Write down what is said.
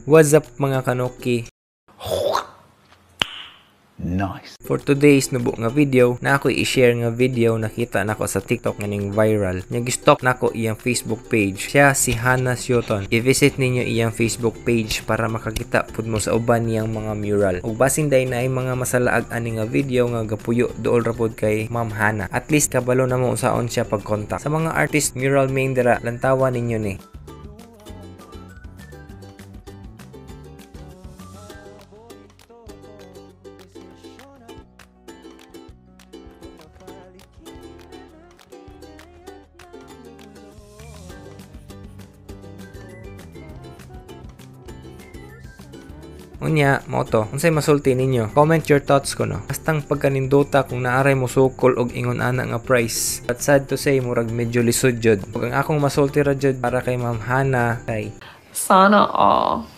What's up mga kanoki? Nice. For today's nubo nga video, na ako i-share nga video nakita nako sa TikTok nga ning viral. Nag-stalk nako iyang Facebook page. Siya si Hannah Sutton. I-visit ninyo iyang Facebook page para makakita pud mo sa uban niyang mga mural. Ug basin day na ay mga masalaag ani nga video nga gapuyo dool ra pod kay Ma'am Hannah. At least kabalo na mo usaon siya pag-contact. Sa mga artist mural main dira, lantawan ninyo ni. Unya, mo to. Unsay masulti ninyo? Comment your thoughts ko no. Bastang pagkanindota kung naaray mo sukol og ingon ana nga price. But sad to say, murag medyo lisod jud. Ug ang akong masulti ra jud para kay Ma'am Hannah kay sana all.